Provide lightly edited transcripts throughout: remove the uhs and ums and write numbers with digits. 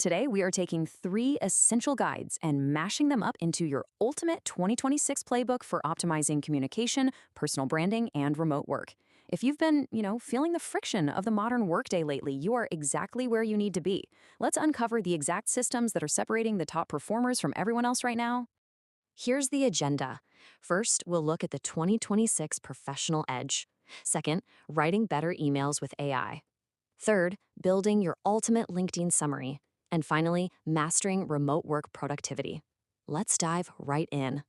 Today, we are taking 3 essential guides and mashing them up into your ultimate 2026 playbook for optimizing communication, personal branding, and remote work. If you've been, feeling the friction of the modern workday lately, you are exactly where you need to be. Let's uncover the exact systems that are separating the top performers from everyone else right now. Here's the agenda. First, we'll look at the 2026 professional edge. Second, writing better emails with AI. Third, building your ultimate LinkedIn summary. And finally, mastering remote work productivity. Let's dive right in.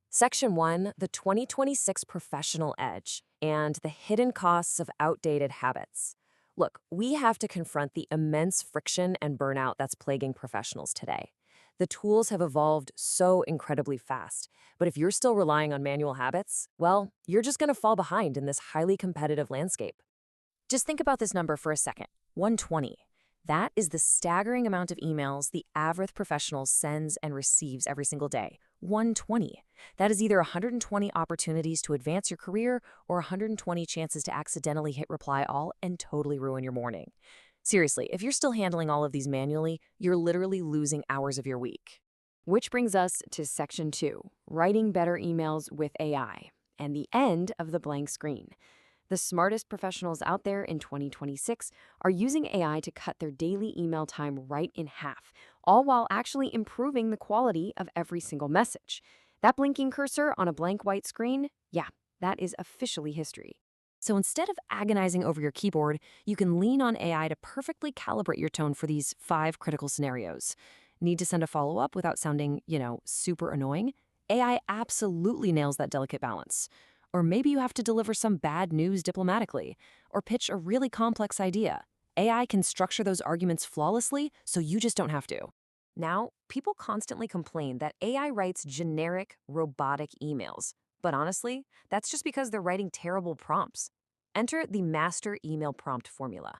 Section 1, the 2026 professional edge and the hidden costs of outdated habits. Look, we have to confront the immense friction and burnout that's plaguing professionals today. The tools have evolved so incredibly fast, but if you're still relying on manual habits, well, you're just going to fall behind in this highly competitive landscape. Just think about this number for a second, 120. That is the staggering amount of emails the average professional sends and receives every single day. 120. That is either 120 opportunities to advance your career or 120 chances to accidentally hit reply all and totally ruin your morning. Seriously, if you're still handling all of these manually, you're literally losing hours of your week. Which brings us to Section 2, writing better emails with AI, and the end of the blank screen. The smartest professionals out there in 2026 are using AI to cut their daily email time right in half, all while actually improving the quality of every single message. That blinking cursor on a blank white screen, yeah, that is officially history. So instead of agonizing over your keyboard, you can lean on AI to perfectly calibrate your tone for these 5 critical scenarios. Need to send a follow-up without sounding, super annoying? AI absolutely nails that delicate balance. Or maybe you have to deliver some bad news diplomatically, or pitch a really complex idea. AI can structure those arguments flawlessly, so you just don't have to. Now, people constantly complain that AI writes generic, robotic emails. But honestly, that's just because they're writing terrible prompts. Enter the master email prompt formula.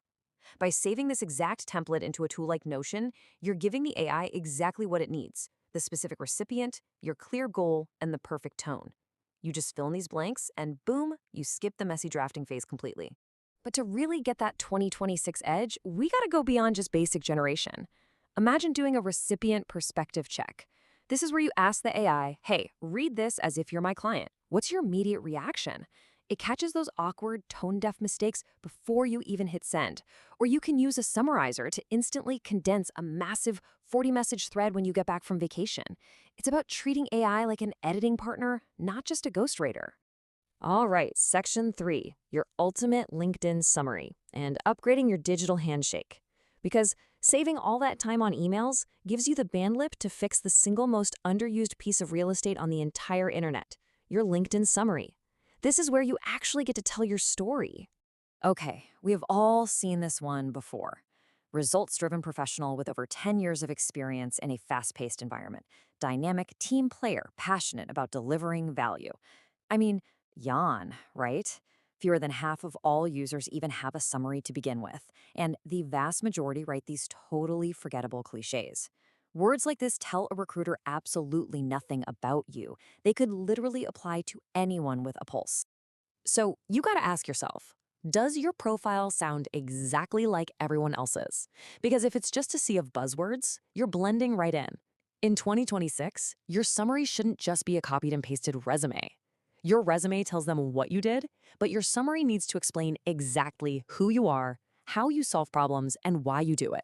By saving this exact template into a tool like Notion, you're giving the AI exactly what it needs: the specific recipient, your clear goal, and the perfect tone. You just fill in these blanks, and boom, you skip the messy drafting phase completely. But to really get that 2026 edge, we gotta go beyond just basic generation. Imagine doing a recipient perspective check. This is where you ask the AI, hey, read this as if you're my client. What's your immediate reaction? It catches those awkward, tone-deaf mistakes before you even hit send. Or you can use a summarizer to instantly condense a massive 40-message thread when you get back from vacation. It's about treating AI like an editing partner, not just a ghostwriter. All right, Section 3, your ultimate LinkedIn summary and upgrading your digital handshake. Because saving all that time on emails gives you the bandwidth to fix the single most underused piece of real estate on the entire internet, your LinkedIn summary. This is where you actually get to tell your story. Okay, we have all seen this one before. Results-driven professional with over 10 years of experience in a fast-paced environment. Dynamic team player, passionate about delivering value. I mean, yawn, right? Fewer than half of all users even have a summary to begin with, and the vast majority write these totally forgettable cliches. Words like this tell a recruiter absolutely nothing about you. They could literally apply to anyone with a pulse. So you gotta ask yourself, does your profile sound exactly like everyone else's? Because if it's just a sea of buzzwords, you're blending right in. In 2026, your summary shouldn't just be a copied and pasted resume. Your resume tells them what you did, but your summary needs to explain exactly who you are, how you solve problems, and why you do it.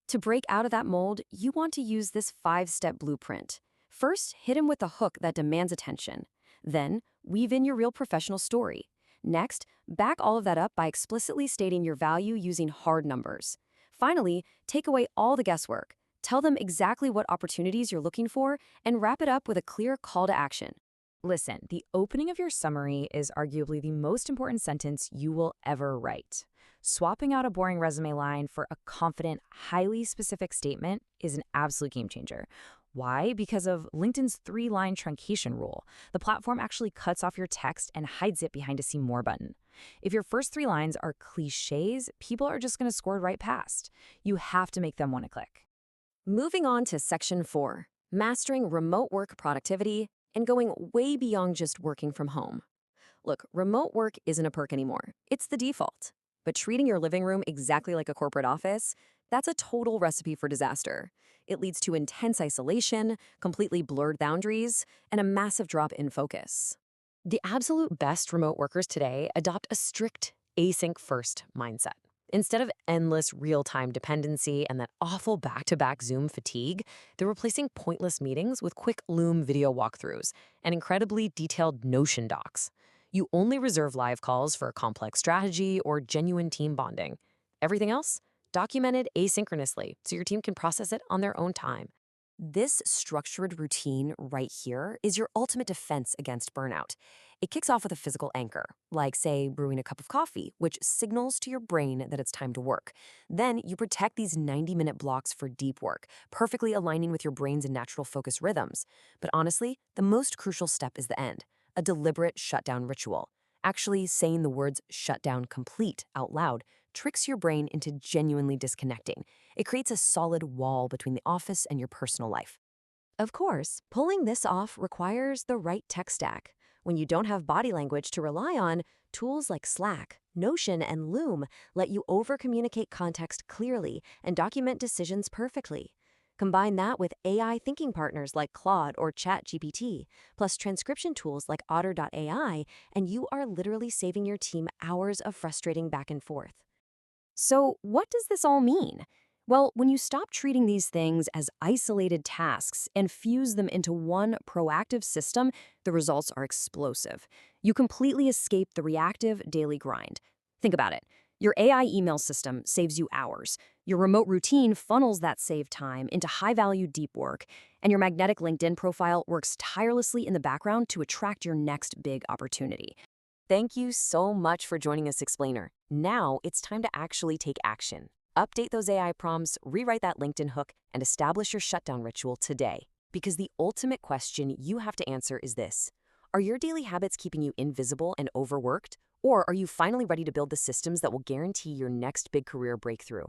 To break out of that mold, you want to use this 5-step blueprint. First, hit him with a hook that demands attention. Then, weave in your real professional story. Next, back all of that up by explicitly stating your value using hard numbers. Finally, take away all the guesswork. Tell them exactly what opportunities you're looking for and wrap it up with a clear call to action. Listen, the opening of your summary is arguably the most important sentence you will ever write. Swapping out a boring resume line for a confident, highly specific statement is an absolute game changer. Why? Because of LinkedIn's 3-line truncation rule. The platform actually cuts off your text and hides it behind a See More button. If your first 3 lines are cliches, people are just going to score right past. You have to make them want to click. Moving on to Section 4, mastering remote work productivity and going way beyond just working from home. Look, remote work isn't a perk anymore. It's the default. But treating your living room exactly like a corporate office, That's a total recipe for disaster. It leads to intense isolation, completely blurred boundaries, and a massive drop in focus. The absolute best remote workers today adopt a strict async first mindset. Instead of endless real time dependency and that awful back to back Zoom fatigue, they're replacing pointless meetings with quick Loom video walkthroughs and incredibly detailed Notion docs. You only reserve live calls for complex strategy or genuine team bonding. Everything else? Documented asynchronously so your team can process it on their own time. This structured routine right here is your ultimate defense against burnout. It kicks off with a physical anchor, like, say, brewing a cup of coffee, which signals to your brain that it's time to work. Then you protect these 90-minute blocks for deep work, perfectly aligning with your brain's natural focus rhythms. But honestly, the most crucial step is the end, a deliberate shutdown ritual. Actually, saying the words "shutdown complete" out loud tricks your brain into genuinely disconnecting. It creates a solid wall between the office and your personal life. Of course, pulling this off requires the right tech stack. When you don't have body language to rely on, tools like Slack, Notion, and Loom let you over-communicate context clearly and document decisions perfectly. Combine that with AI thinking partners like Claude or ChatGPT, plus transcription tools like Otter.ai, and you are literally saving your team hours of frustrating back and forth. So, what does this all mean? Well, when you stop treating these things as isolated tasks and fuse them into one proactive system, the results are explosive. You completely escape the reactive daily grind. Think about it. Your AI email system saves you hours. Your remote routine funnels that saved time into high-value deep work, and your magnetic LinkedIn profile works tirelessly in the background to attract your next big opportunity. Thank you so much for joining us, Explainer. Now it's time to actually take action. Update those AI prompts, rewrite that LinkedIn hook, and establish your shutdown ritual today. Because the ultimate question you have to answer is this: are your daily habits keeping you invisible and overworked? Or are you finally ready to build the systems that will guarantee your next big career breakthrough?